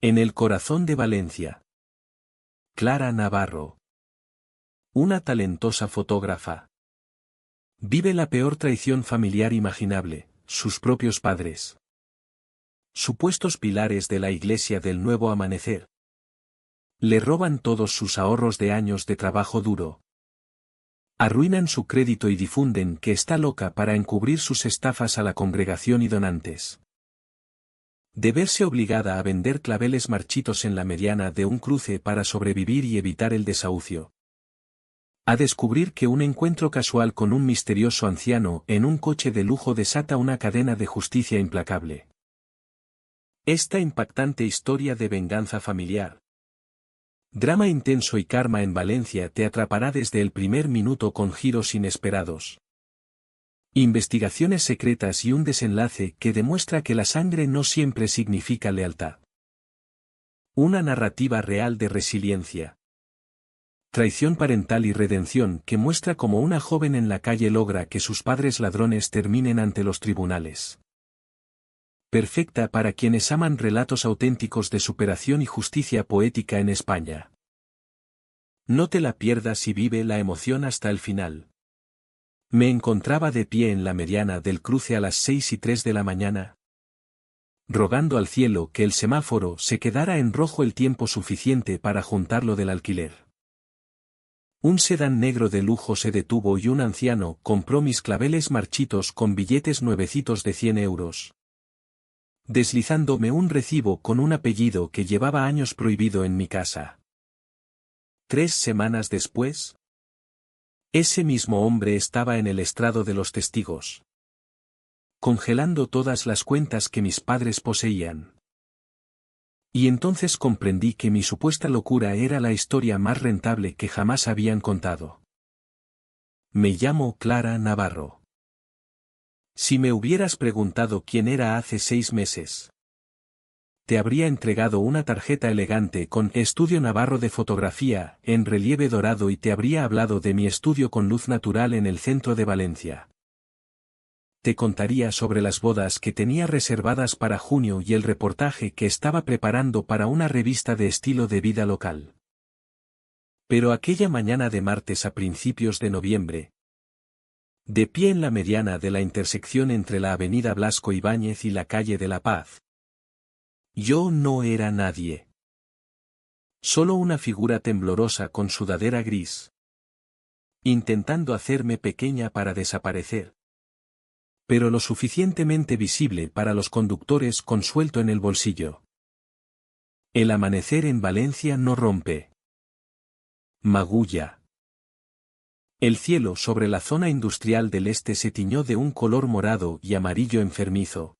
En el corazón de Valencia. Clara Navarro. Una talentosa fotógrafa. Vive la peor traición familiar imaginable, sus propios padres. Supuestos pilares de la Iglesia del Nuevo Amanecer. Le roban todos sus ahorros de años de trabajo duro. Arruinan su crédito y difunden que está loca para encubrir sus estafas a la congregación y donantes. De verse obligada a vender claveles marchitos en la mediana de un cruce para sobrevivir y evitar el desahucio. A descubrir que un encuentro casual con un misterioso anciano en un coche de lujo desata una cadena de justicia implacable. Esta impactante historia de venganza familiar. Drama intenso y karma en Valencia te atrapará desde el primer minuto con giros inesperados. Investigaciones secretas y un desenlace que demuestra que la sangre no siempre significa lealtad. Una narrativa real de resiliencia. Traición parental y redención que muestra cómo una joven en la calle logra que sus padres ladrones terminen ante los tribunales. Perfecta para quienes aman relatos auténticos de superación y justicia poética en España. No te la pierdas y vive la emoción hasta el final. Me encontraba de pie en la mediana del cruce a las 6:03 de la mañana, rogando al cielo que el semáforo se quedara en rojo el tiempo suficiente para juntarlo del alquiler. Un sedán negro de lujo se detuvo y un anciano compró mis claveles marchitos con billetes nuevecitos de 100 euros. Deslizándome un recibo con un apellido que llevaba años prohibido en mi casa. 3 semanas después, ese mismo hombre estaba en el estrado de los testigos, congelando todas las cuentas que mis padres poseían. Y entonces comprendí que mi supuesta locura era la historia más rentable que jamás habían contado. Me llamo Clara Navarro. Si me hubieras preguntado quién era hace 6 meses, te habría entregado una tarjeta elegante con Estudio Navarro de fotografía en relieve dorado y te habría hablado de mi estudio con luz natural en el centro de Valencia. Te contaría sobre las bodas que tenía reservadas para junio y el reportaje que estaba preparando para una revista de estilo de vida local. Pero aquella mañana de martes a principios de noviembre, de pie en la mediana de la intersección entre la avenida Blasco Ibáñez y la calle de la Paz, yo no era nadie. Solo una figura temblorosa con sudadera gris, intentando hacerme pequeña para desaparecer, pero lo suficientemente visible para los conductores con suelto en el bolsillo. El amanecer en Valencia no rompe. Magulla. El cielo sobre la zona industrial del este se tiñó de un color morado y amarillo enfermizo,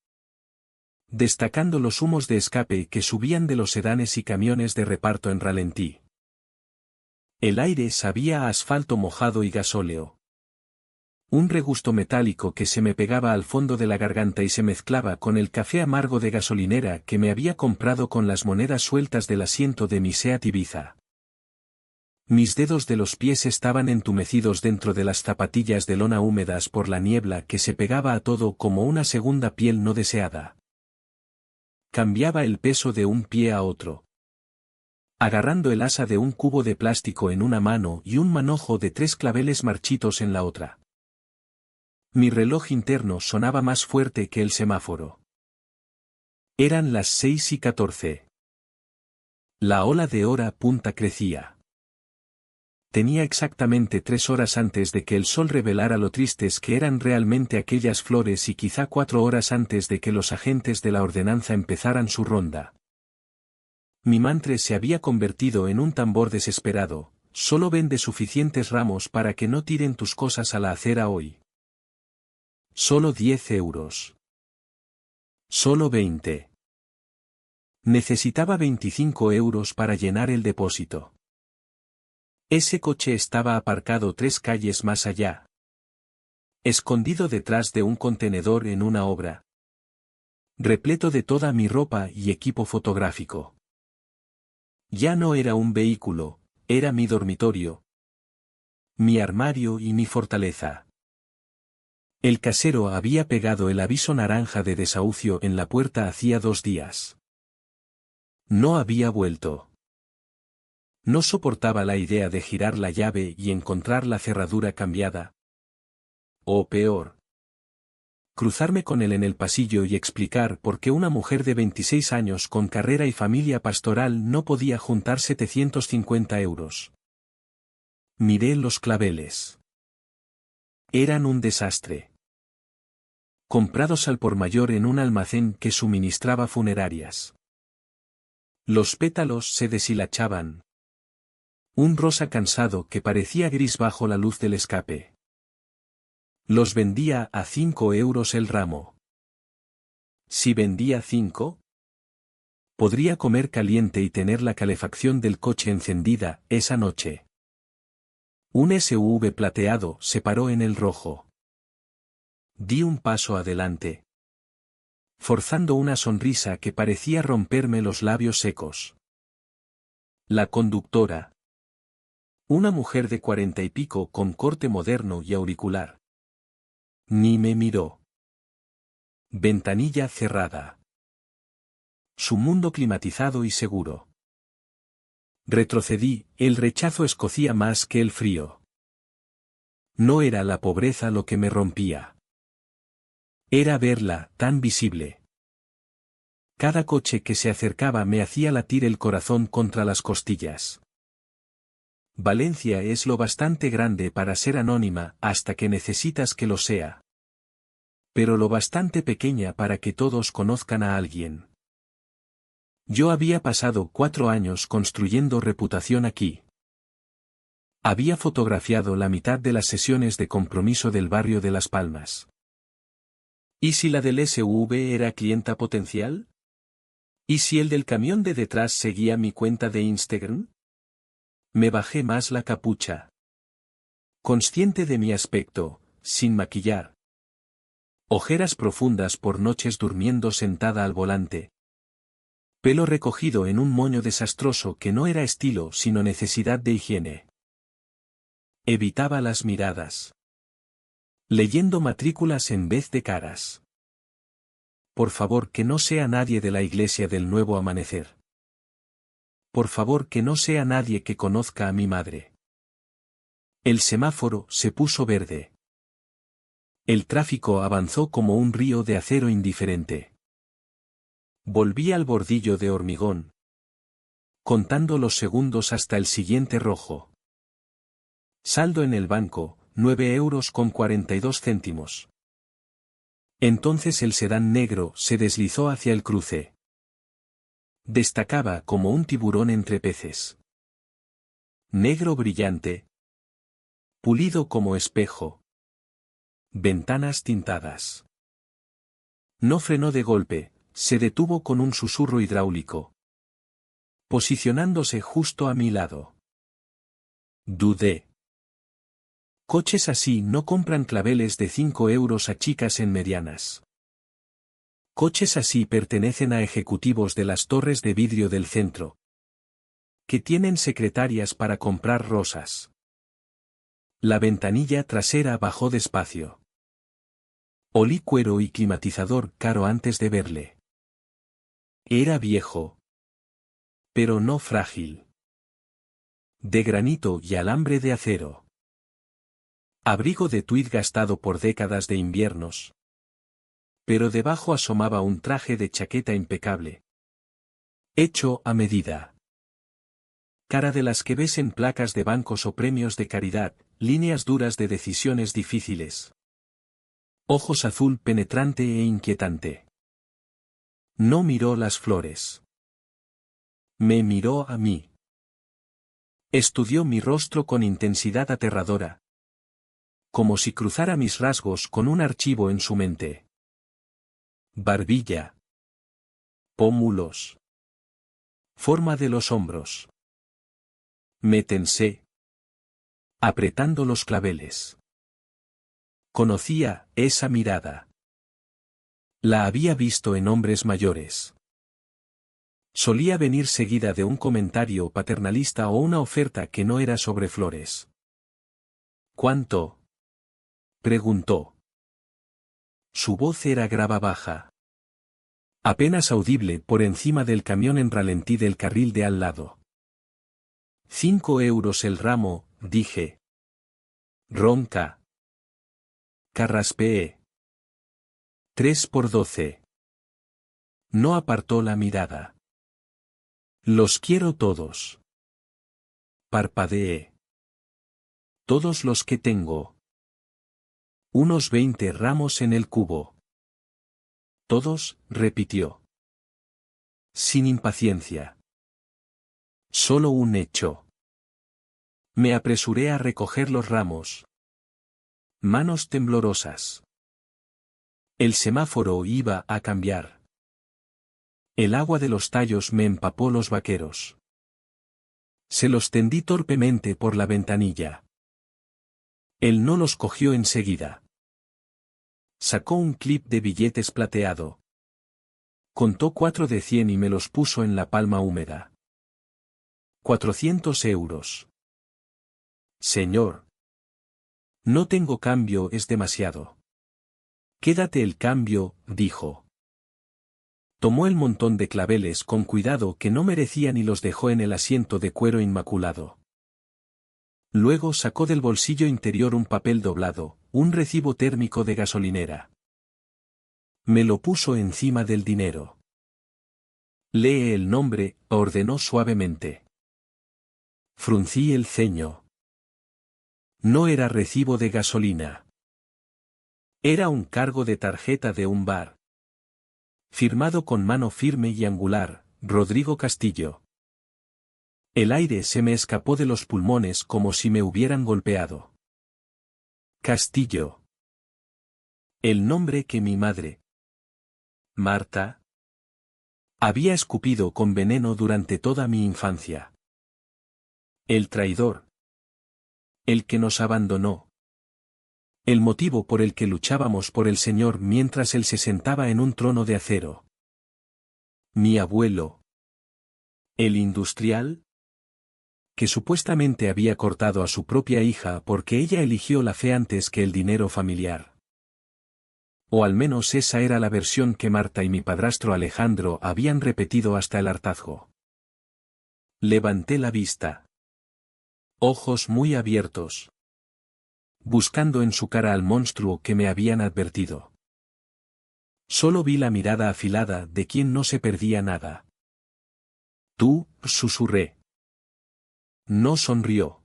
destacando los humos de escape que subían de los sedanes y camiones de reparto en ralentí. El aire sabía a asfalto mojado y gasóleo. Un regusto metálico que se me pegaba al fondo de la garganta y se mezclaba con el café amargo de gasolinera que me había comprado con las monedas sueltas del asiento de mi Seat Ibiza. Mis dedos de los pies estaban entumecidos dentro de las zapatillas de lona húmedas por la niebla que se pegaba a todo como una segunda piel no deseada. Cambiaba el peso de un pie a otro, agarrando el asa de un cubo de plástico en una mano y un manojo de 3 claveles marchitos en la otra. Mi reloj interno sonaba más fuerte que el semáforo. Eran las 6:14. La ola de hora punta crecía. Tenía exactamente 3 horas antes de que el sol revelara lo tristes que eran realmente aquellas flores y quizá 4 horas antes de que los agentes de la ordenanza empezaran su ronda. Mi mantra se había convertido en un tambor desesperado: solo vende suficientes ramos para que no tiren tus cosas a la acera hoy. Solo 10 euros. Solo 20. Necesitaba 25 euros para llenar el depósito. Ese coche estaba aparcado 3 calles más allá, escondido detrás de un contenedor en una obra, repleto de toda mi ropa y equipo fotográfico. Ya no era un vehículo, era mi dormitorio, mi armario y mi fortaleza. El casero había pegado el aviso naranja de desahucio en la puerta hacía 2 días. No había vuelto. No soportaba la idea de girar la llave y encontrar la cerradura cambiada. O peor, cruzarme con él en el pasillo y explicar por qué una mujer de 26 años con carrera y familia pastoral no podía juntar 750 euros. Miré los claveles. Eran un desastre. Comprados al por mayor en un almacén que suministraba funerarias. Los pétalos se deshilachaban. Un rosa cansado que parecía gris bajo la luz del escape. Los vendía a 5 euros el ramo. Si vendía 5, podría comer caliente y tener la calefacción del coche encendida esa noche. Un SUV plateado se paró en el rojo. Di un paso adelante, forzando una sonrisa que parecía romperme los labios secos. La conductora. Una mujer de 40 y pico con corte moderno y auricular. Ni me miró. Ventanilla cerrada. Su mundo climatizado y seguro. Retrocedí, el rechazo escocía más que el frío. No era la pobreza lo que me rompía. Era verla, tan visible. Cada coche que se acercaba me hacía latir el corazón contra las costillas. Valencia es lo bastante grande para ser anónima hasta que necesitas que lo sea. Pero lo bastante pequeña para que todos conozcan a alguien. Yo había pasado 4 años construyendo reputación aquí. Había fotografiado la mitad de las sesiones de compromiso del barrio de Las Palmas. ¿Y si la del SV era clienta potencial? ¿Y si el del camión de detrás seguía mi cuenta de Instagram? Me bajé más la capucha. Consciente de mi aspecto, sin maquillar. Ojeras profundas por noches durmiendo sentada al volante. Pelo recogido en un moño desastroso que no era estilo sino necesidad de higiene. Evitaba las miradas. Leyendo matrículas en vez de caras. Por favor que no sea nadie de la iglesia del Nuevo Amanecer. Por favor que no sea nadie que conozca a mi madre. El semáforo se puso verde. El tráfico avanzó como un río de acero indiferente. Volví al bordillo de hormigón. Contando los segundos hasta el siguiente rojo. Saldo en el banco, 9 euros con 42 céntimos. Entonces el sedán negro se deslizó hacia el cruce. Destacaba como un tiburón entre peces. Negro brillante. Pulido como espejo. Ventanas tintadas. No frenó de golpe, se detuvo con un susurro hidráulico. Posicionándose justo a mi lado. Dudé. Coches así no compran claveles de 5 euros a chicas en medianas. Coches así pertenecen a ejecutivos de las torres de vidrio del centro. Que tienen secretarias para comprar rosas. La ventanilla trasera bajó despacio. Olí cuero y climatizador caro antes de verle. Era viejo. Pero no frágil. De granito y alambre de acero. Abrigo de tuid gastado por décadas de inviernos. Pero debajo asomaba un traje de chaqueta impecable. Hecho a medida. Cara de las que ves en placas de bancos o premios de caridad, líneas duras de decisiones difíciles. Ojos azul penetrante e inquietante. No miró las flores. Me miró a mí. Estudió mi rostro con intensidad aterradora. Como si cruzara mis rasgos con un archivo en su mente. Barbilla. Pómulos. Forma de los hombros. Me tensé. Apretando los claveles. Conocía esa mirada. La había visto en hombres mayores. Solía venir seguida de un comentario paternalista o una oferta que no era sobre flores. ¿Cuánto? Preguntó. Su voz era grave baja. Apenas audible por encima del camión en ralentí del carril de al lado. 5 euros el ramo, dije. Ronca. Carraspeé. 3 por 12. No apartó la mirada. Los quiero todos. Parpadeé. Todos los que tengo. Unos 20 ramos en el cubo. Todos, repitió. Sin impaciencia. Solo un hecho. Me apresuré a recoger los ramos. Manos temblorosas. El semáforo iba a cambiar. El agua de los tallos me empapó los vaqueros. Se los tendí torpemente por la ventanilla. Él no los cogió enseguida. Sacó un clip de billetes plateado. Contó 4 de 100 y me los puso en la palma húmeda. 400 euros. Señor. No tengo cambio, es demasiado. Quédate el cambio, dijo. Tomó el montón de claveles con cuidado que no merecían y los dejó en el asiento de cuero inmaculado. Luego sacó del bolsillo interior un papel doblado, un recibo térmico de gasolinera. Me lo puso encima del dinero. Lee el nombre, ordenó suavemente. Fruncí el ceño. No era recibo de gasolina. Era un cargo de tarjeta de un bar. Firmado con mano firme y angular, Rodrigo Castillo. El aire se me escapó de los pulmones como si me hubieran golpeado. Castillo. El nombre que mi madre, Marta, había escupido con veneno durante toda mi infancia. El traidor. El que nos abandonó. El motivo por el que luchábamos por el Señor mientras Él se sentaba en un trono de acero. Mi abuelo. El industrial. Que supuestamente había cortado a su propia hija porque ella eligió la fe antes que el dinero familiar. O al menos esa era la versión que Marta y mi padrastro Alejandro habían repetido hasta el hartazgo. Levanté la vista. Ojos muy abiertos. Buscando en su cara al monstruo que me habían advertido. Solo vi la mirada afilada de quien no se perdía nada. Tú, susurré. No sonrió.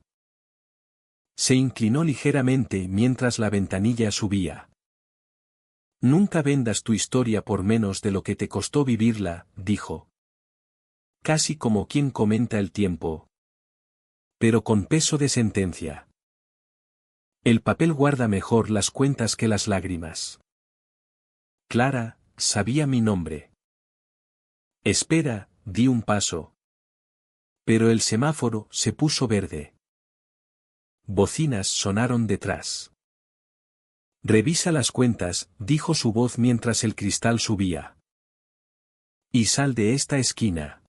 Se inclinó ligeramente mientras la ventanilla subía. Nunca vendas tu historia por menos de lo que te costó vivirla, dijo. Casi como quien comenta el tiempo. Pero con peso de sentencia. El papel guarda mejor las cuentas que las lágrimas. Clara, sabía mi nombre. Espera, di un paso. Pero el semáforo se puso verde. Bocinas sonaron detrás. Revisa las cuentas, dijo su voz mientras el cristal subía. Y sal de esta esquina.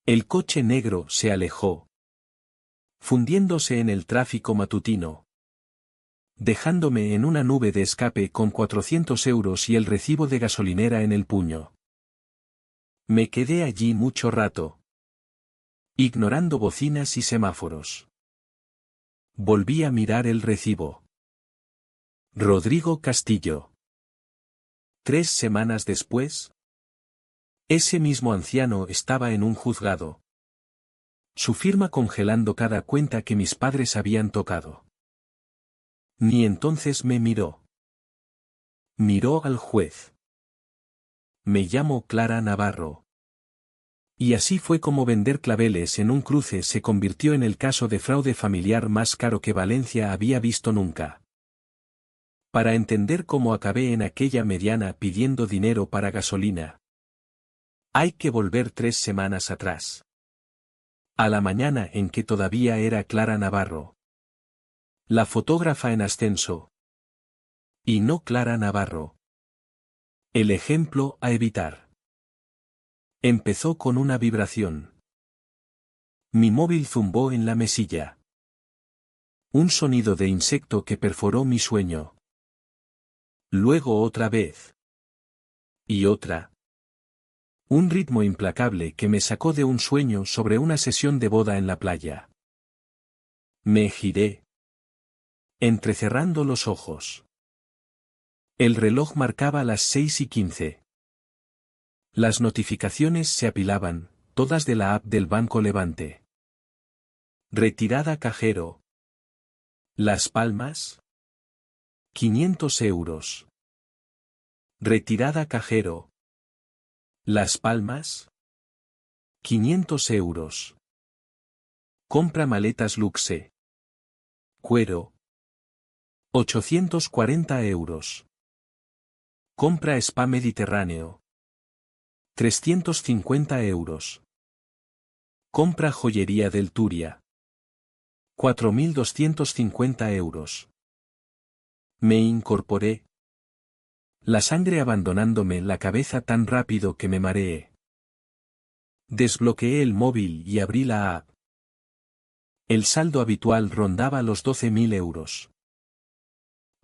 El coche negro se alejó. Fundiéndose en el tráfico matutino. Dejándome en una nube de escape con 400 euros y el recibo de gasolinera en el puño. Me quedé allí mucho rato. Ignorando bocinas y semáforos. Volví a mirar el recibo. Rodrigo Castillo. 3 semanas después. Ese mismo anciano estaba en un juzgado. Su firma congelando cada cuenta que mis padres habían tocado. Ni entonces me miró. Miró al juez. Me llamo Clara Navarro. Y así fue como vender claveles en un cruce se convirtió en el caso de fraude familiar más caro que Valencia había visto nunca. Para entender cómo acabé en aquella mediana pidiendo dinero para gasolina. Hay que volver 3 semanas atrás. A la mañana en que todavía era Clara Navarro. La fotógrafa en ascenso. Y no Clara Navarro. El ejemplo a evitar. Empezó con una vibración. Mi móvil zumbó en la mesilla. Un sonido de insecto que perforó mi sueño. Luego otra vez. Y otra. Un ritmo implacable que me sacó de un sueño sobre una sesión de boda en la playa. Me giré, entrecerrando los ojos. El reloj marcaba las 6:15. Las notificaciones se apilaban, todas de la app del Banco Levante. Retirada cajero. Las Palmas. 500 euros. Retirada cajero. Las Palmas. 500 euros. Compra maletas Luxe. Cuero. 840 euros. Compra Spa Mediterráneo. 350 euros. Compra joyería del Turia. 4.250 euros. Me incorporé. La sangre abandonándome la cabeza tan rápido que me mareé. Desbloqueé el móvil y abrí la app. El saldo habitual rondaba los 12.000 euros.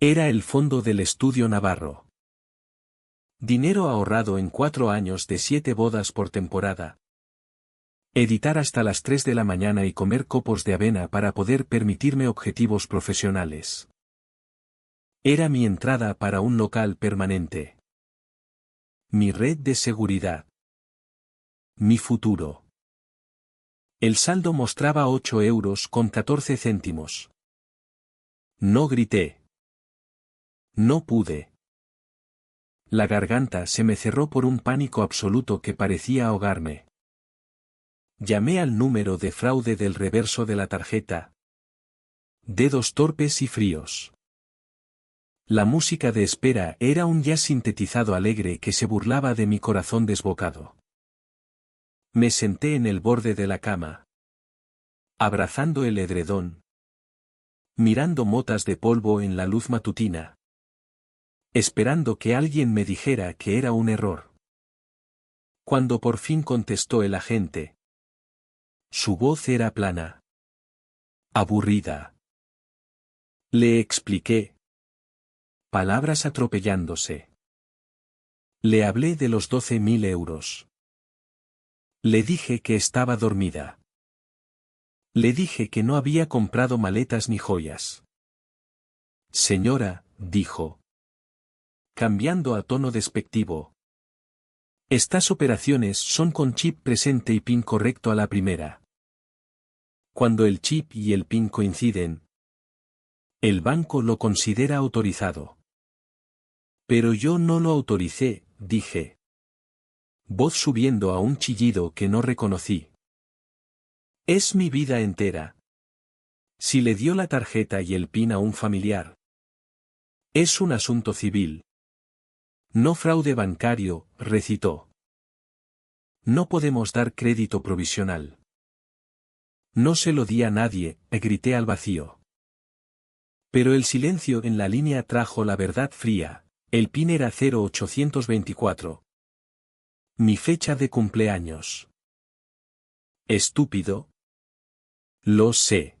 Era el fondo del estudio Navarro. Dinero ahorrado en 4 años de 7 bodas por temporada. Editar hasta las 3 de la mañana y comer copos de avena para poder permitirme objetivos profesionales. Era mi entrada para un local permanente. Mi red de seguridad. Mi futuro. El saldo mostraba 8 euros con 14 céntimos. No grité. No pude. La garganta se me cerró por un pánico absoluto que parecía ahogarme. Llamé al número de fraude del reverso de la tarjeta. Dedos torpes y fríos. La música de espera era un jazz sintetizado alegre que se burlaba de mi corazón desbocado. Me senté en el borde de la cama. Abrazando el edredón. Mirando motas de polvo en la luz matutina. Esperando que alguien me dijera que era un error. Cuando por fin contestó el agente. Su voz era plana. Aburrida. Le expliqué. Palabras atropellándose. Le hablé de los 12.000 euros. Le dije que estaba dormida. Le dije que no había comprado maletas ni joyas. Señora, dijo. Cambiando a tono despectivo. Estas operaciones son con chip presente y PIN correcto a la primera. Cuando el chip y el PIN coinciden, el banco lo considera autorizado. Pero yo no lo autoricé, dije. Voz subiendo a un chillido que no reconocí. Es mi vida entera. Si le dio la tarjeta y el PIN a un familiar. Es un asunto civil. No fraude bancario, recitó. No podemos dar crédito provisional. No se lo di a nadie, grité al vacío. Pero el silencio en la línea trajo la verdad fría, el PIN era 0824. Mi fecha de cumpleaños. Estúpido. Lo sé.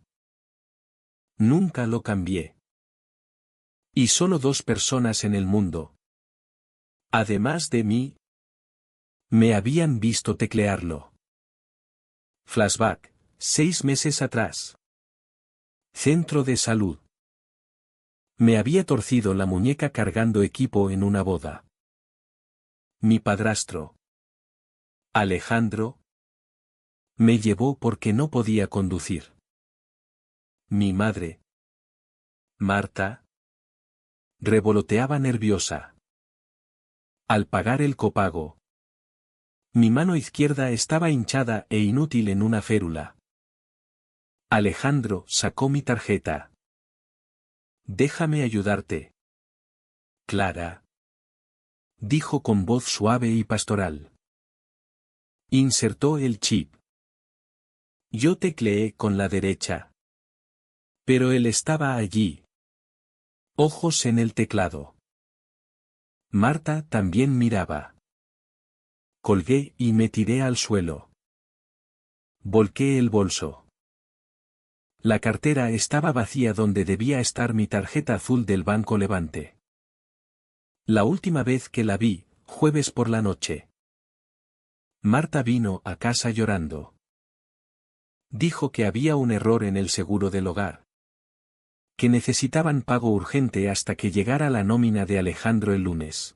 Nunca lo cambié. Y solo 2 personas en el mundo. Además de mí. Me habían visto teclearlo. Flashback, 6 meses atrás. Centro de salud. Me había torcido la muñeca cargando equipo en una boda. Mi padrastro. Alejandro. Me llevó porque no podía conducir. Mi madre. Marta. Revoloteaba nerviosa. Al pagar el copago. Mi mano izquierda estaba hinchada e inútil en una férula. Alejandro sacó mi tarjeta. Déjame ayudarte. Clara. Dijo con voz suave y pastoral. Insertó el chip. Yo tecleé con la derecha. Pero él estaba allí. Ojos en el teclado. Marta también miraba. Colgué y me tiré al suelo. Volqué el bolso. La cartera estaba vacía donde debía estar mi tarjeta azul del Banco Levante. La última vez que la vi, jueves por la noche. Marta vino a casa llorando. Dijo que había un error en el seguro del hogar. Que necesitaban pago urgente hasta que llegara la nómina de Alejandro el lunes.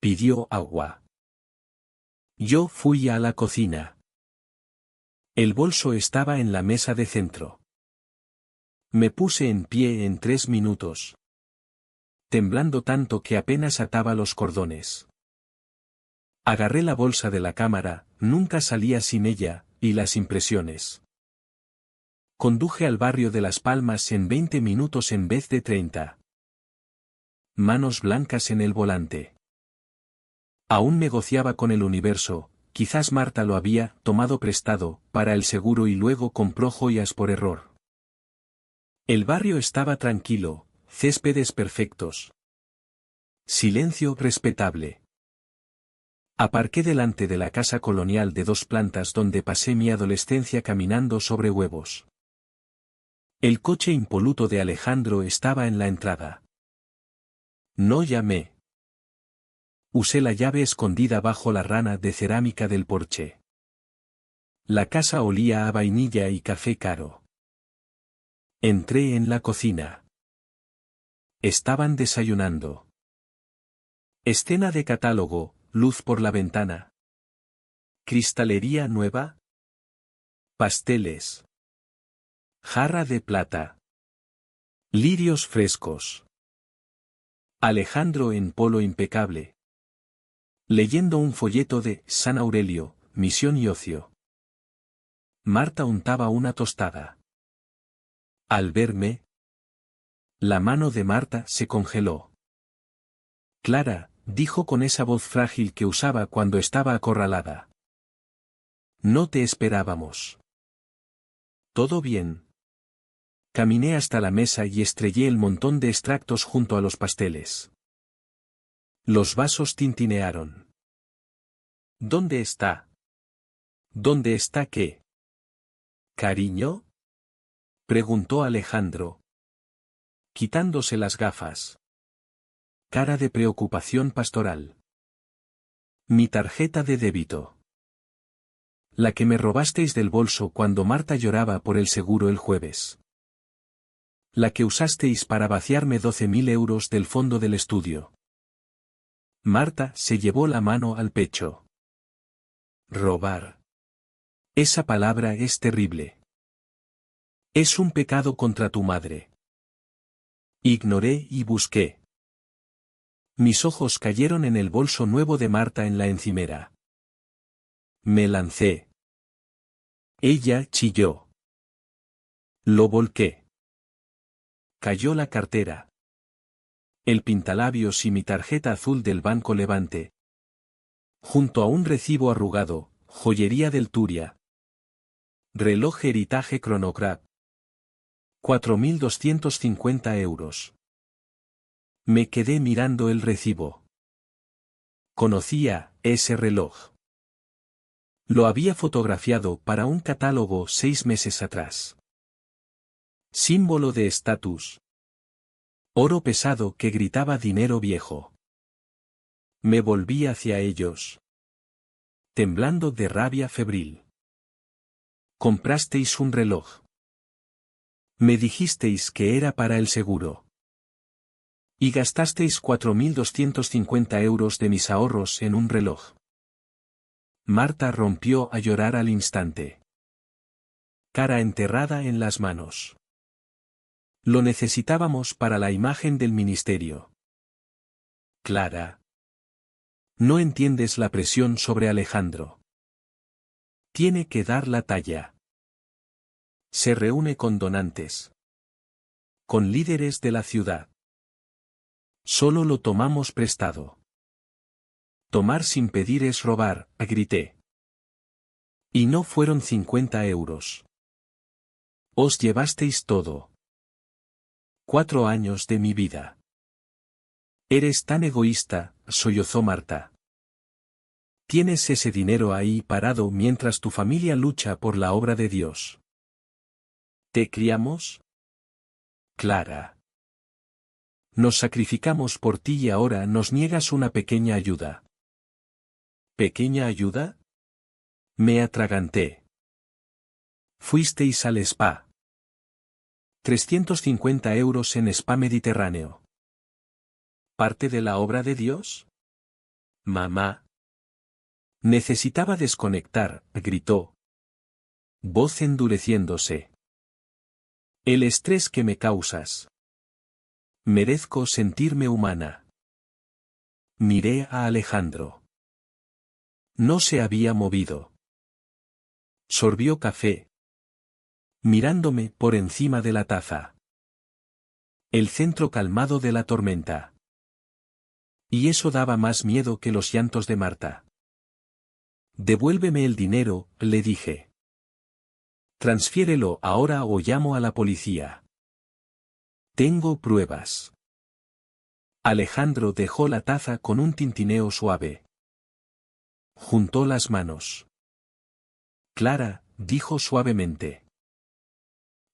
Pidió agua. Yo fui a la cocina. El bolso estaba en la mesa de centro. Me puse en pie en 3 minutos. Temblando tanto que apenas ataba los cordones. Agarré la bolsa de la cámara, nunca salía sin ella, y las impresiones. Conduje al barrio de Las Palmas en 20 minutos en vez de 30. Manos blancas en el volante. Aún negociaba con el universo, quizás Marta lo había tomado prestado para el seguro y luego compró joyas por error. El barrio estaba tranquilo, céspedes perfectos. Silencio respetable. Aparqué delante de la casa colonial de 2 plantas donde pasé mi adolescencia caminando sobre huevos. El coche impoluto de Alejandro estaba en la entrada. No llamé. Usé la llave escondida bajo la rana de cerámica del porche. La casa olía a vainilla y café caro. Entré en la cocina. Estaban desayunando. Escena de catálogo, luz por la ventana. Cristalería nueva. Pasteles. Jarra de plata. Lirios frescos. Alejandro en polo impecable. Leyendo un folleto de San Aurelio, Misión y Ocio. Marta untaba una tostada. Al verme, la mano de Marta se congeló. Clara, dijo con esa voz frágil que usaba cuando estaba acorralada. No te esperábamos. ¿Todo bien? Caminé hasta la mesa y estrellé el montón de extractos junto a los pasteles. Los vasos tintinearon. ¿Dónde está? ¿Dónde está qué? ¿Cariño? Preguntó Alejandro. Quitándose las gafas. Cara de preocupación pastoral. Mi tarjeta de débito. La que me robasteis del bolso cuando Marta lloraba por el seguro el jueves. La que usasteis para vaciarme 12.000 euros del fondo del estudio. Marta se llevó la mano al pecho. Robar. Esa palabra es terrible. Es un pecado contra tu madre. Ignoré y busqué. Mis ojos cayeron en el bolso nuevo de Marta en la encimera. Me lancé. Ella chilló. Lo volqué. Cayó la cartera. El pintalabios y mi tarjeta azul del Banco Levante. Junto a un recibo arrugado, joyería del Turia. Reloj Heritage Chronograph. 4.250 euros. Me quedé mirando el recibo. Conocía ese reloj. Lo había fotografiado para un catálogo 6 meses atrás. Símbolo de estatus. Oro pesado que gritaba dinero viejo. Me volví hacia ellos. Temblando de rabia febril. Comprasteis un reloj. Me dijisteis que era para el seguro. Y gastasteis 4.250 euros de mis ahorros en un reloj. Marta rompió a llorar al instante. Cara enterrada en las manos. Lo necesitábamos para la imagen del ministerio. Clara. No entiendes la presión sobre Alejandro. Tiene que dar la talla. Se reúne con donantes. Con líderes de la ciudad. Solo lo tomamos prestado. Tomar sin pedir es robar, grité. Y no fueron 50 euros. Os llevasteis todo. 4 años de mi vida. Eres tan egoísta, sollozó Marta. Tienes ese dinero ahí parado mientras tu familia lucha por la obra de Dios. ¿Te criamos? Clara. Nos sacrificamos por ti y ahora nos niegas una pequeña ayuda. ¿Pequeña ayuda? Me atraganté. Fuisteis al spa. 350 euros en spa Mediterráneo. ¿Parte de la obra de Dios? Mamá. Necesitaba desconectar, gritó. Voz endureciéndose. El estrés que me causas. Merezco sentirme humana. Miré a Alejandro. No se había movido. Sorbió café, mirándome por encima de la taza. El centro calmado de la tormenta. Y eso daba más miedo que los llantos de Marta. Devuélveme el dinero, le dije. Transfiérelo ahora o llamo a la policía. Tengo pruebas. Alejandro dejó la taza con un tintineo suave. Juntó las manos. Clara, dijo suavemente.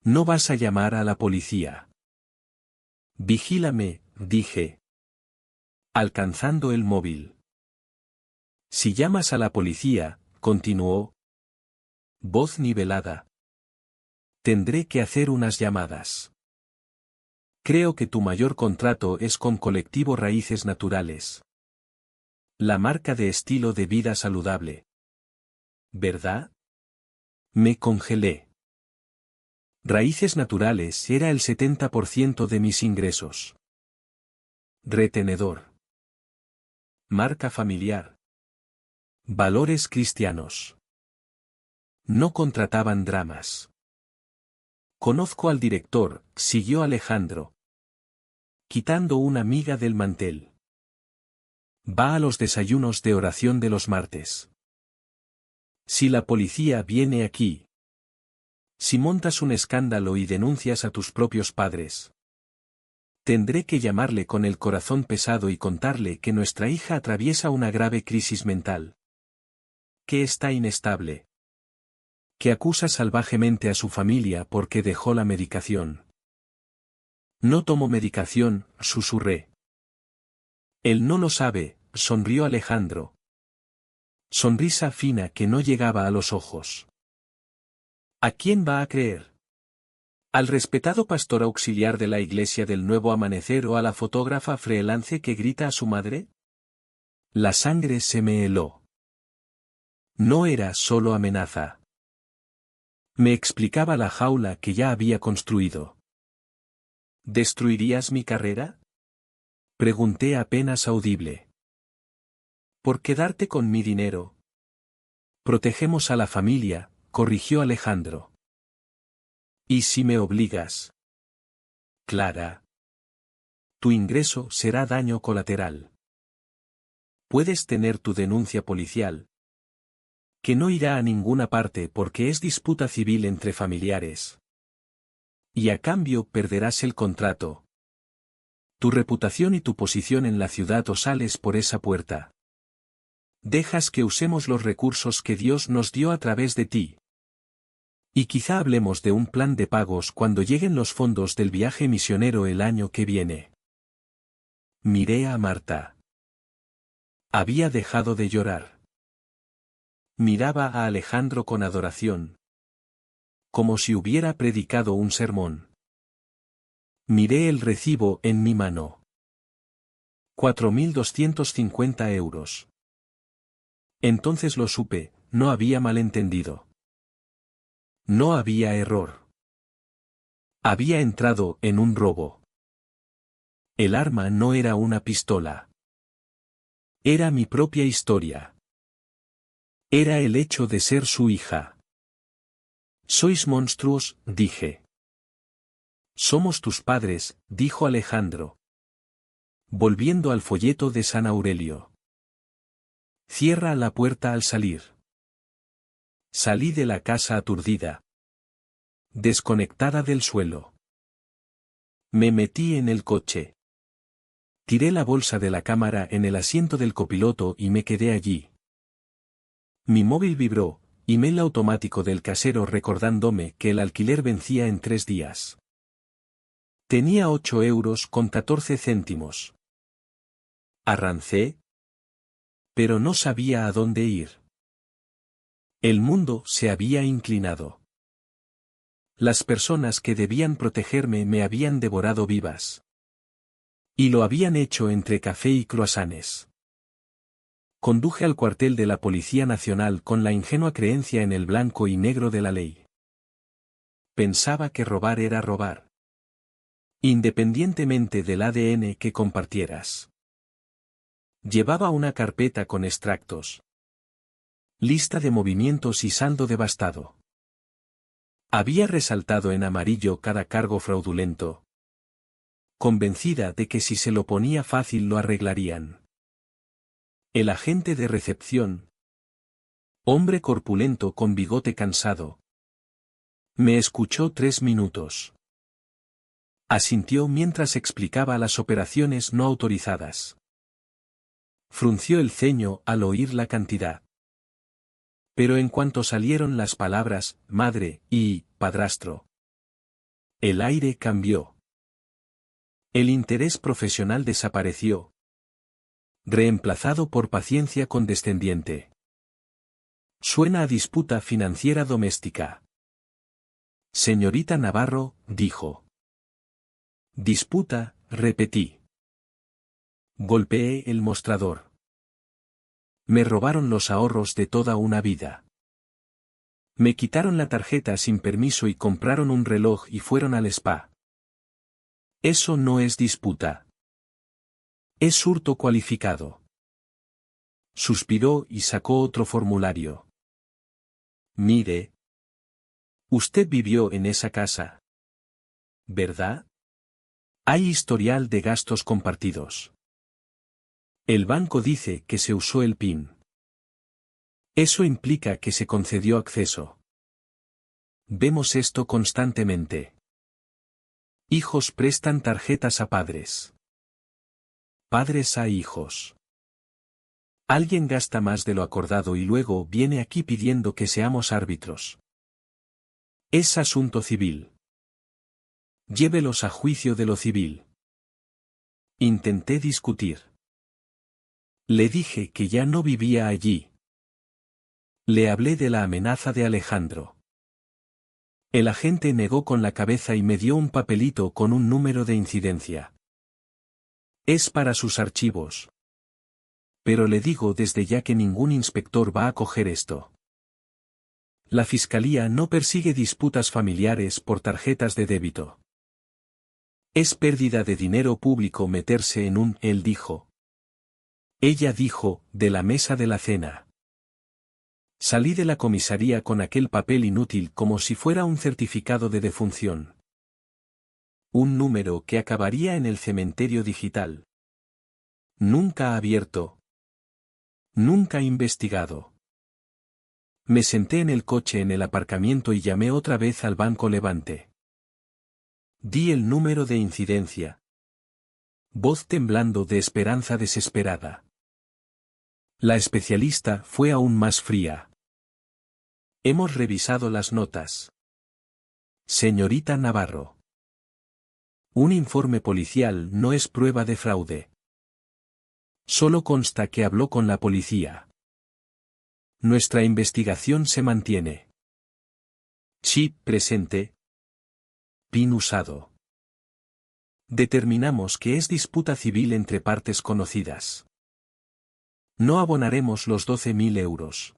No vas a llamar a la policía. Vigílame, dije. Alcanzando el móvil. Si llamas a la policía, continuó. Voz nivelada. Tendré que hacer unas llamadas. Creo que tu mayor contrato es con Colectivo Raíces Naturales. La marca de estilo de vida saludable. ¿Verdad? Me congelé. Raíces Naturales era el 70% de mis ingresos. Retenedor. Marca familiar. Valores cristianos. No contrataban dramas. Conozco al director, siguió Alejandro. Quitando una miga del mantel. Va a los desayunos de oración de los martes. Si la policía viene aquí. Si montas un escándalo y denuncias a tus propios padres. Tendré que llamarle con el corazón pesado y contarle que nuestra hija atraviesa una grave crisis mental. Que está inestable. Que acusa salvajemente a su familia porque dejó la medicación. No tomo medicación, susurré. Él no lo sabe, sonrió Alejandro. Sonrisa fina que no llegaba a los ojos. ¿A quién va a creer? ¿Al respetado pastor auxiliar de la Iglesia del Nuevo Amanecer o a la fotógrafa freelance que grita a su madre? La sangre se me heló. No era solo amenaza. Me explicaba la jaula que ya había construido. ¿Destruirías mi carrera? Pregunté apenas audible. ¿Por quedarte con mi dinero? Protegemos a la familia, corrigió Alejandro. ¿Y si me obligas? Clara. Tu ingreso será daño colateral. Puedes tener tu denuncia policial. Que no irá a ninguna parte porque es disputa civil entre familiares. Y a cambio perderás el contrato. Tu reputación y tu posición en la ciudad o sales por esa puerta. Dejas que usemos los recursos que Dios nos dio a través de ti. Y quizá hablemos de un plan de pagos cuando lleguen los fondos del viaje misionero el año que viene. Miré a Marta. Había dejado de llorar. Miraba a Alejandro con adoración. Como si hubiera predicado un sermón. Miré el recibo en mi mano. 4.250 euros. Entonces lo supe, no había malentendido. No había error. Había entrado en un robo. El arma no era una pistola. Era mi propia historia. Era el hecho de ser su hija. Sois monstruos, dije. Somos tus padres, dijo Alejandro. Volviendo al folleto de San Aurelio. Cierra la puerta al salir. Salí de la casa aturdida. Desconectada del suelo. Me metí en el coche. Tiré la bolsa de la cámara en el asiento del copiloto y me quedé allí. Mi móvil vibró, email automático del casero recordándome que el alquiler vencía en 3 días. Tenía 8 euros con 14 céntimos. ¿Arrancé? Pero no sabía a dónde ir. El mundo se había inclinado. Las personas que debían protegerme me habían devorado vivas. Y lo habían hecho entre café y croissants. Conduje al cuartel de la Policía Nacional con la ingenua creencia en el blanco y negro de la ley. Pensaba que robar era robar. Independientemente del ADN que compartieras. Llevaba una carpeta con extractos. Lista de movimientos y saldo devastado. Había resaltado en amarillo cada cargo fraudulento. Convencida de que si se lo ponía fácil lo arreglarían. El agente de recepción. Hombre corpulento con bigote cansado. Me escuchó 3 minutos. Asintió mientras explicaba las operaciones no autorizadas. Frunció el ceño al oír la cantidad. Pero en cuanto salieron las palabras, madre, y, padrastro. El aire cambió. El interés profesional desapareció. Reemplazado por paciencia condescendiente. Suena a disputa financiera doméstica. Señorita Navarro, dijo. Disputa, repetí. Golpeé el mostrador. Me robaron los ahorros de toda una vida. Me quitaron la tarjeta sin permiso y compraron un reloj y fueron al spa. Eso no es disputa. Es hurto cualificado. Suspiró y sacó otro formulario. Mire. Usted vivió en esa casa. ¿Verdad? Hay historial de gastos compartidos. El banco dice que se usó el PIN. Eso implica que se concedió acceso. Vemos esto constantemente. Hijos prestan tarjetas a padres. Padres a hijos. Alguien gasta más de lo acordado y luego viene aquí pidiendo que seamos árbitros. Es asunto civil. Llévelos a juicio de lo civil. Intenté discutir. Le dije que ya no vivía allí. Le hablé de la amenaza de Alejandro. El agente negó con la cabeza y me dio un papelito con un número de incidencia. Es para sus archivos. Pero le digo desde ya que ningún inspector va a coger esto. La fiscalía no persigue disputas familiares por tarjetas de débito. Es pérdida de dinero público meterse en un, él dijo. Ella dijo, de la mesa de la cena. Salí de la comisaría con aquel papel inútil como si fuera un certificado de defunción. Un número que acabaría en el cementerio digital. Nunca abierto. Nunca investigado. Me senté en el coche en el aparcamiento y llamé otra vez al Banco Levante. Di el número de incidencia. Voz temblando de esperanza desesperada. La especialista fue aún más fría. Hemos revisado las notas. Señorita Navarro. Un informe policial no es prueba de fraude. Solo consta que habló con la policía. Nuestra investigación se mantiene. Chip presente. PIN usado. Determinamos que es disputa civil entre partes conocidas. No abonaremos los 12.000 euros.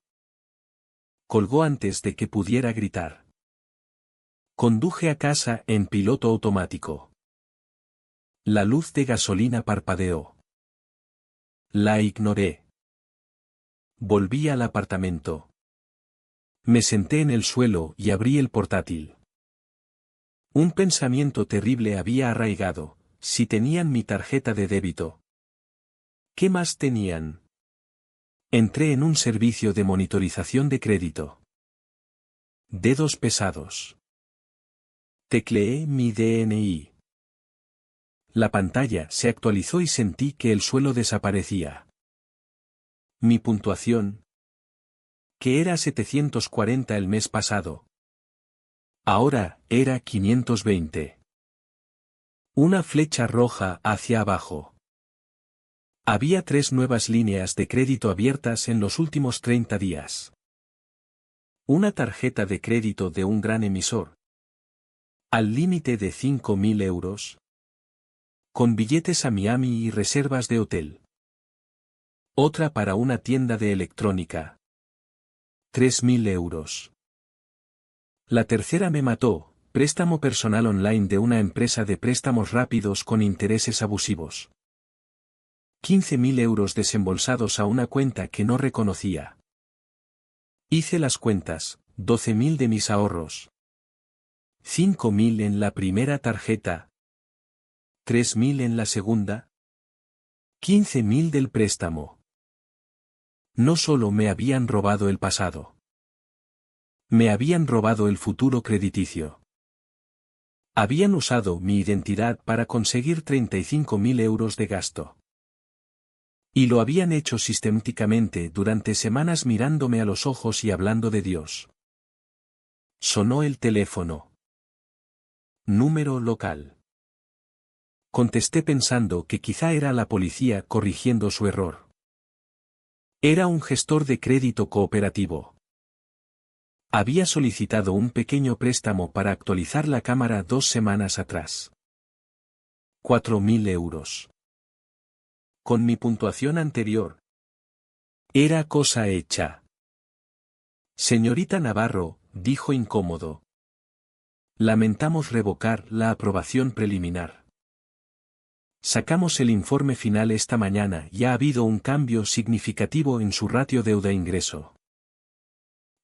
Colgó antes de que pudiera gritar. Conduje a casa en piloto automático. La luz de gasolina parpadeó. La ignoré. Volví al apartamento. Me senté en el suelo y abrí el portátil. Un pensamiento terrible había arraigado, si tenían mi tarjeta de débito. ¿Qué más tenían? Entré en un servicio de monitorización de crédito. Dedos pesados. Tecleé mi DNI. La pantalla se actualizó y sentí que el suelo desaparecía. Mi puntuación, que era 740 el mes pasado, ahora era 520. Una flecha roja hacia abajo. Había 3 nuevas líneas de crédito abiertas en los últimos 30 días. Una tarjeta de crédito de un gran emisor. Al límite de 5.000 euros. Con billetes a Miami y reservas de hotel. Otra para una tienda de electrónica. 3.000 euros. La tercera me mató, préstamo personal online de una empresa de préstamos rápidos con intereses abusivos. 15.000 euros desembolsados a una cuenta que no reconocía. Hice las cuentas, 12.000 de mis ahorros. 5.000 en la primera tarjeta. 3.000 en la segunda. 15.000 del préstamo. No solo me habían robado el pasado. Me habían robado el futuro crediticio. Habían usado mi identidad para conseguir 35.000 euros de gasto. Y lo habían hecho sistemáticamente durante semanas mirándome a los ojos y hablando de Dios. Sonó el teléfono. Número local. Contesté pensando que quizá era la policía corrigiendo su error. Era un gestor de crédito cooperativo. Había solicitado un pequeño préstamo para actualizar la cámara 2 semanas atrás. 4.000 euros. Con mi puntuación anterior. Era cosa hecha. Señorita Navarro, dijo incómodo. Lamentamos revocar la aprobación preliminar. Sacamos el informe final esta mañana y ha habido un cambio significativo en su ratio deuda-ingreso.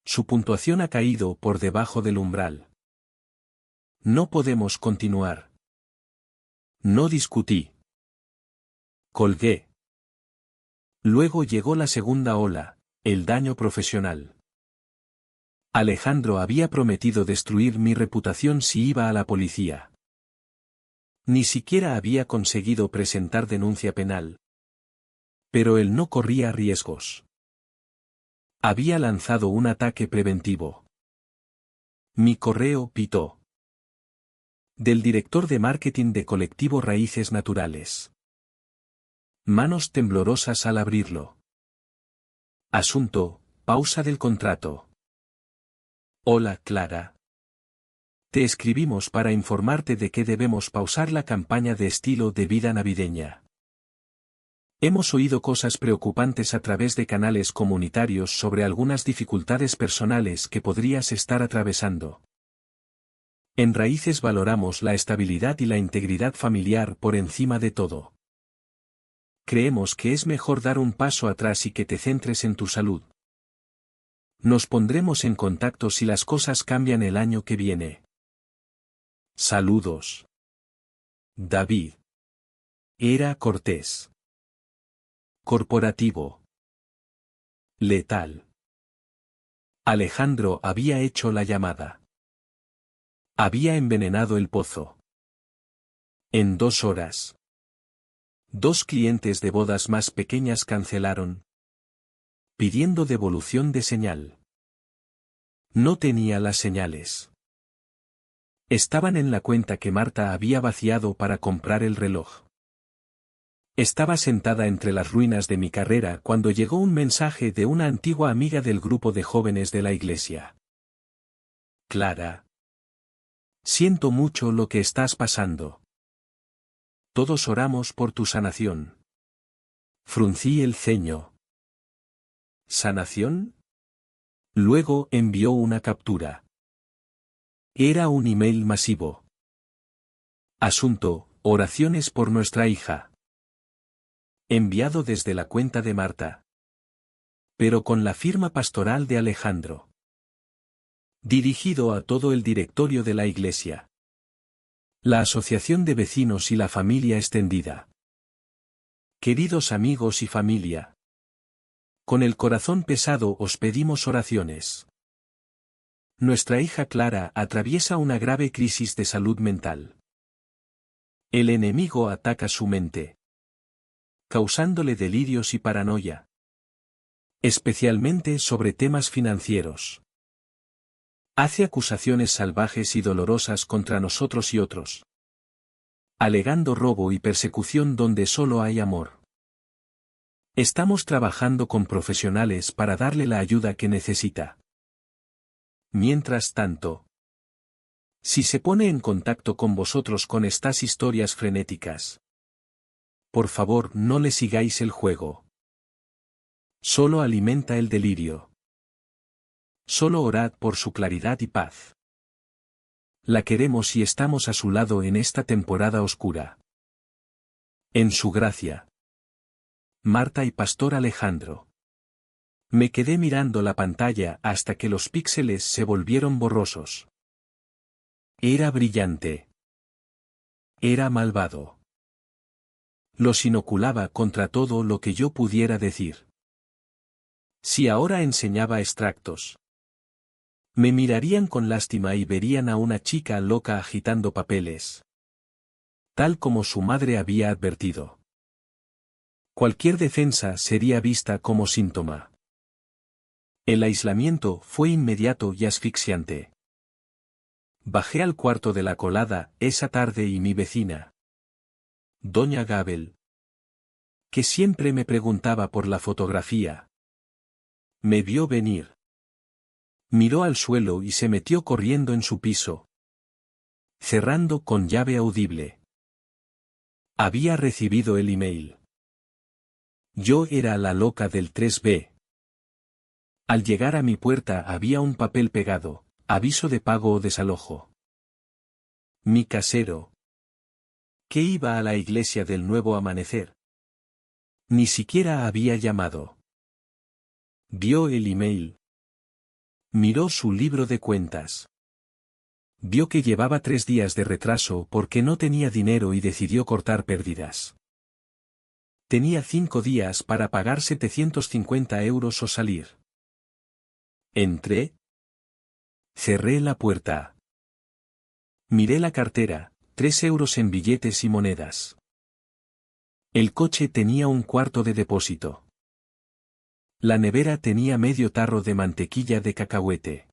Su puntuación ha caído por debajo del umbral. No podemos continuar. No discutí. Colgué. Luego llegó la segunda ola, el daño profesional. Alejandro había prometido destruir mi reputación si iba a la policía. Ni siquiera había conseguido presentar denuncia penal. Pero él no corría riesgos. Había lanzado un ataque preventivo. Mi correo pitó. Del director de marketing de Colectivo Raíces Naturales. Manos temblorosas al abrirlo. Asunto, pausa del contrato. Hola, Clara. Te escribimos para informarte de que debemos pausar la campaña de estilo de vida navideña. Hemos oído cosas preocupantes a través de canales comunitarios sobre algunas dificultades personales que podrías estar atravesando. En Raíces valoramos la estabilidad y la integridad familiar por encima de todo. Creemos que es mejor dar un paso atrás y que te centres en tu salud. Nos pondremos en contacto si las cosas cambian el año que viene. Saludos. David. Era cortés. Corporativo. Letal. Alejandro había hecho la llamada. Había envenenado el pozo. En 2 horas. 2 clientes de bodas más pequeñas cancelaron, pidiendo devolución de señal. No tenía las señales. Estaban en la cuenta que Marta había vaciado para comprar el reloj. Estaba sentada entre las ruinas de mi carrera cuando llegó un mensaje de una antigua amiga del grupo de jóvenes de la iglesia. Clara. Siento mucho lo que estás pasando. Todos oramos por tu sanación. Fruncí el ceño. ¿Sanación? Luego envió una captura. Era un email masivo. Asunto, oraciones por nuestra hija. Enviado desde la cuenta de Marta. Pero con la firma pastoral de Alejandro. Dirigido a todo el directorio de la iglesia. La asociación de vecinos y la familia extendida. Queridos amigos y familia. Con el corazón pesado os pedimos oraciones. Nuestra hija Clara atraviesa una grave crisis de salud mental. El enemigo ataca su mente, causándole delirios y paranoia. Especialmente sobre temas financieros. Hace acusaciones salvajes y dolorosas contra nosotros y otros. Alegando robo y persecución donde solo hay amor. Estamos trabajando con profesionales para darle la ayuda que necesita. Mientras tanto, si se pone en contacto con vosotros con estas historias frenéticas, por favor no le sigáis el juego. Solo alimenta el delirio. Solo orad por su claridad y paz. La queremos y estamos a su lado en esta temporada oscura. En su gracia. Marta y Pastor Alejandro. Me quedé mirando la pantalla hasta que los píxeles se volvieron borrosos. Era brillante. Era malvado. Los inoculaba contra todo lo que yo pudiera decir. Si ahora enseñaba extractos, me mirarían con lástima y verían a una chica loca agitando papeles. Tal como su madre había advertido. Cualquier defensa sería vista como síntoma. El aislamiento fue inmediato y asfixiante. Bajé al cuarto de la colada esa tarde y mi vecina, doña Gabel, que siempre me preguntaba por la fotografía, me vio venir. Miró al suelo y se metió corriendo en su piso, cerrando con llave audible. Había recibido el email. Yo era la loca del 3B. Al llegar a mi puerta había un papel pegado, aviso de pago o desalojo. Mi casero, que iba a la iglesia del Nuevo Amanecer, ni siquiera había llamado. Vio el email. Miró su libro de cuentas. Vio que llevaba 3 días de retraso porque no tenía dinero y decidió cortar pérdidas. Tenía 5 días para pagar 750 euros o salir. Entré. Cerré la puerta. Miré la cartera, 3 euros en billetes y monedas. El coche tenía un cuarto de depósito. La nevera tenía medio tarro de mantequilla de cacahuete.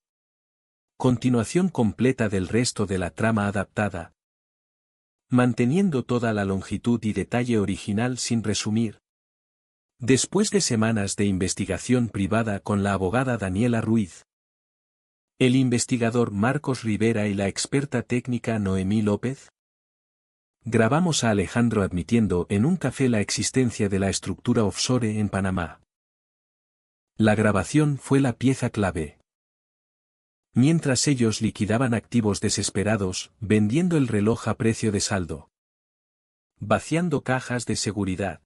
Continuación completa del resto de la trama adaptada. Manteniendo toda la longitud y detalle original sin resumir. Después de semanas de investigación privada con la abogada Daniela Ruiz, el investigador Marcos Rivera y la experta técnica Noemí López, grabamos a Alejandro admitiendo en un café la existencia de la estructura offshore en Panamá. La grabación fue la pieza clave. Mientras ellos liquidaban activos desesperados, vendiendo el reloj a precio de saldo, vaciando cajas de seguridad,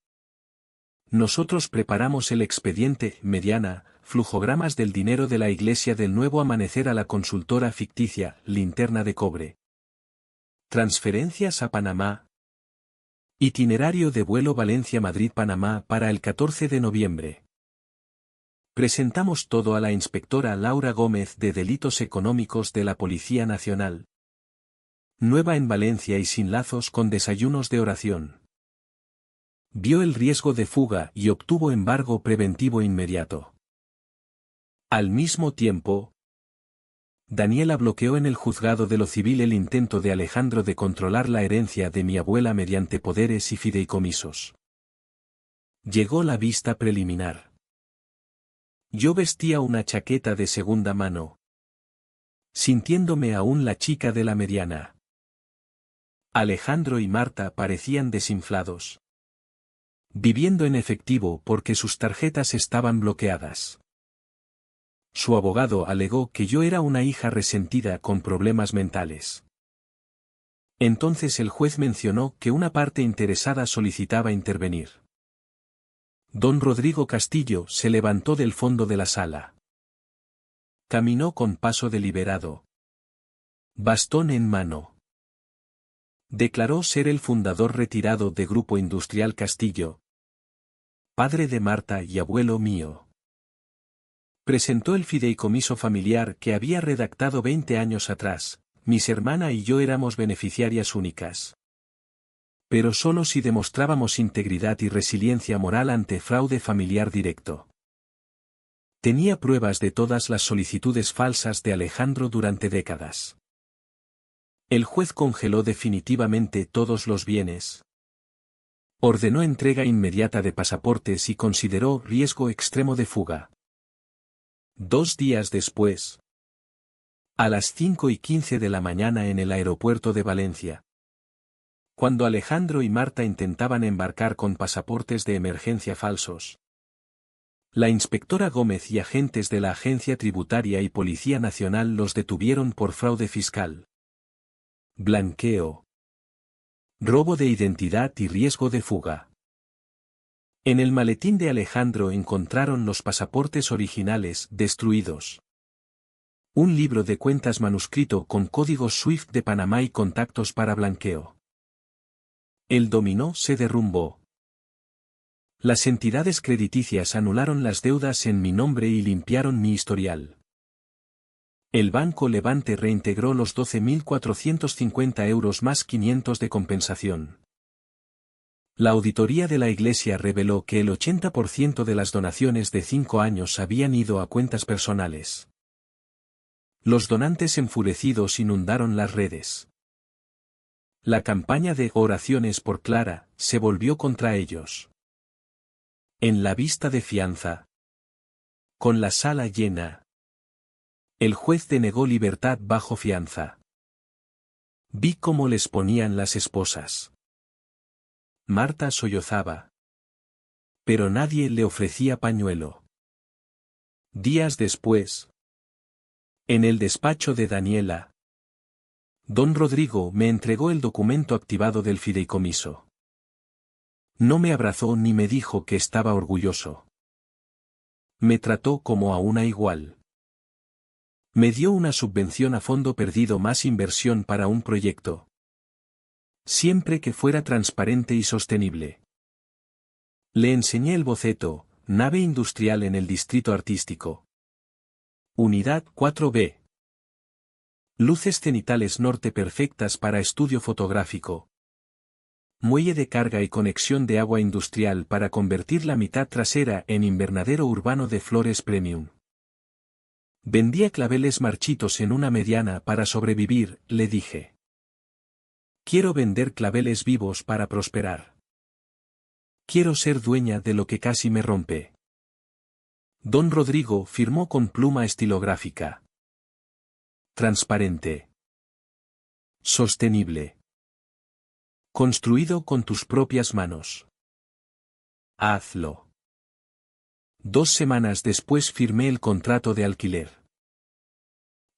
nosotros preparamos el expediente, mediana, flujogramas del dinero de la Iglesia del Nuevo Amanecer a la consultora ficticia, Linterna de Cobre. Transferencias a Panamá. Itinerario de vuelo Valencia-Madrid-Panamá para el 14 de noviembre. Presentamos todo a la inspectora Laura Gómez de Delitos Económicos de la Policía Nacional. Nueva en Valencia y sin lazos con desayunos de oración. Vio el riesgo de fuga y obtuvo embargo preventivo inmediato. Al mismo tiempo, Daniela bloqueó en el juzgado de lo civil el intento de Alejandro de controlar la herencia de mi abuela mediante poderes y fideicomisos. Llegó la vista preliminar. Yo vestía una chaqueta de segunda mano, sintiéndome aún la chica de la mediana. Alejandro y Marta parecían desinflados, viviendo en efectivo porque sus tarjetas estaban bloqueadas. Su abogado alegó que yo era una hija resentida con problemas mentales. Entonces el juez mencionó que una parte interesada solicitaba intervenir. Don Rodrigo Castillo se levantó del fondo de la sala. Caminó con paso deliberado, bastón en mano. Declaró ser el fundador retirado de Grupo Industrial Castillo, padre de Marta y abuelo mío. Presentó el fideicomiso familiar que había redactado 20 años atrás, mis hermana y yo éramos beneficiarias únicas. Pero solo si demostrábamos integridad y resiliencia moral ante fraude familiar directo. Tenía pruebas de todas las solicitudes falsas de Alejandro durante décadas. El juez congeló definitivamente todos los bienes. Ordenó entrega inmediata de pasaportes y consideró riesgo extremo de fuga. 2 días después. A las 5:15 de la mañana en el aeropuerto de Valencia. Cuando Alejandro y Marta intentaban embarcar con pasaportes de emergencia falsos. La inspectora Gómez y agentes de la Agencia Tributaria y Policía Nacional los detuvieron por fraude fiscal, blanqueo, robo de identidad y riesgo de fuga. En el maletín de Alejandro encontraron los pasaportes originales destruidos. Un libro de cuentas manuscrito con códigos SWIFT de Panamá y contactos para blanqueo. El dominó se derrumbó. Las entidades crediticias anularon las deudas en mi nombre y limpiaron mi historial. El Banco Levante reintegró los 12.450 euros más 500 de compensación. La auditoría de la Iglesia reveló que el 80% de las donaciones de 5 años habían ido a cuentas personales. Los donantes enfurecidos inundaron las redes. La campaña de oraciones por Clara se volvió contra ellos. En la vista de fianza. Con la sala llena. El juez denegó libertad bajo fianza. Vi cómo les ponían las esposas. Marta sollozaba. Pero nadie le ofrecía pañuelo. Días después. En el despacho de Daniela. Don Rodrigo me entregó el documento activado del fideicomiso. No me abrazó ni me dijo que estaba orgulloso. Me trató como a una igual. Me dio una subvención a fondo perdido más inversión para un proyecto. Siempre que fuera transparente y sostenible. Le enseñé el boceto, nave industrial en el distrito artístico. Unidad 4B. Luces cenitales norte perfectas para estudio fotográfico. Muelle de carga y conexión de agua industrial para convertir la mitad trasera en invernadero urbano de flores premium. Vendía claveles marchitos en una mediana para sobrevivir, le dije. Quiero vender claveles vivos para prosperar. Quiero ser dueña de lo que casi me rompe. Don Rodrigo firmó con pluma estilográfica. Transparente. Sostenible. Construido con tus propias manos. Hazlo. 2 semanas después firmé el contrato de alquiler.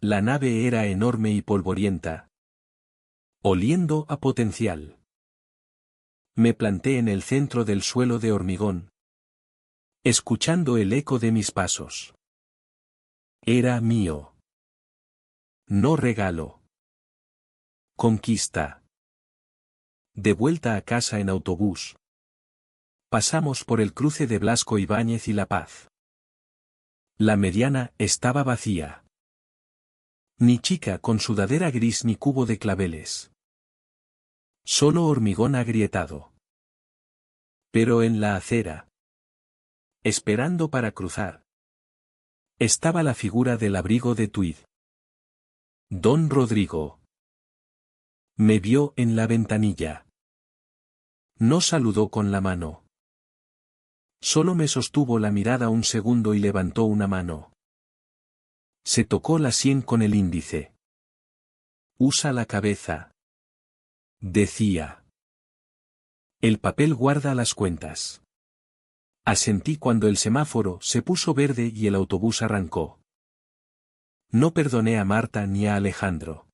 La nave era enorme y polvorienta. Oliendo a potencial. Me planté en el centro del suelo de hormigón. Escuchando el eco de mis pasos. Era mío. No regalo. Conquista. De vuelta a casa en autobús. Pasamos por el cruce de Blasco Ibáñez y La Paz. La mediana estaba vacía. Ni chica con sudadera gris ni cubo de claveles. Solo hormigón agrietado. Pero en la acera. Esperando para cruzar. Estaba la figura del abrigo de tuid. Don Rodrigo. Me vio en la ventanilla. No saludó con la mano. Solo me sostuvo la mirada un segundo y levantó una mano. Se tocó la sien con el índice. Usa la cabeza. Decía. El papel guarda las cuentas. Asentí cuando el semáforo se puso verde y el autobús arrancó. No perdoné a Marta ni a Alejandro.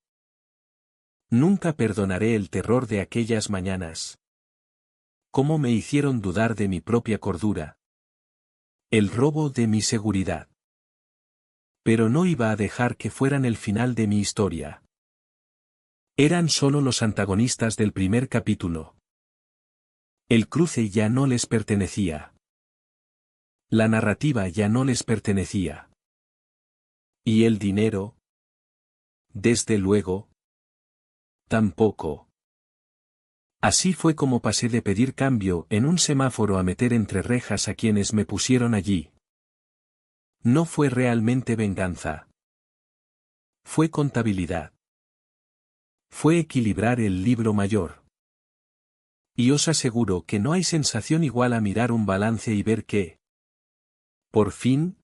Nunca perdonaré el terror de aquellas mañanas. Cómo me hicieron dudar de mi propia cordura. El robo de mi seguridad. Pero no iba a dejar que fueran el final de mi historia. Eran solo los antagonistas del primer capítulo. El cruce ya no les pertenecía. La narrativa ya no les pertenecía. ¿Y el dinero? Desde luego. Tampoco. Así fue como pasé de pedir cambio en un semáforo a meter entre rejas a quienes me pusieron allí. No fue realmente venganza. Fue contabilidad. Fue equilibrar el libro mayor. Y os aseguro que no hay sensación igual a mirar un balance y ver que, por fin,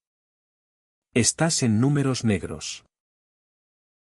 estás en números negros.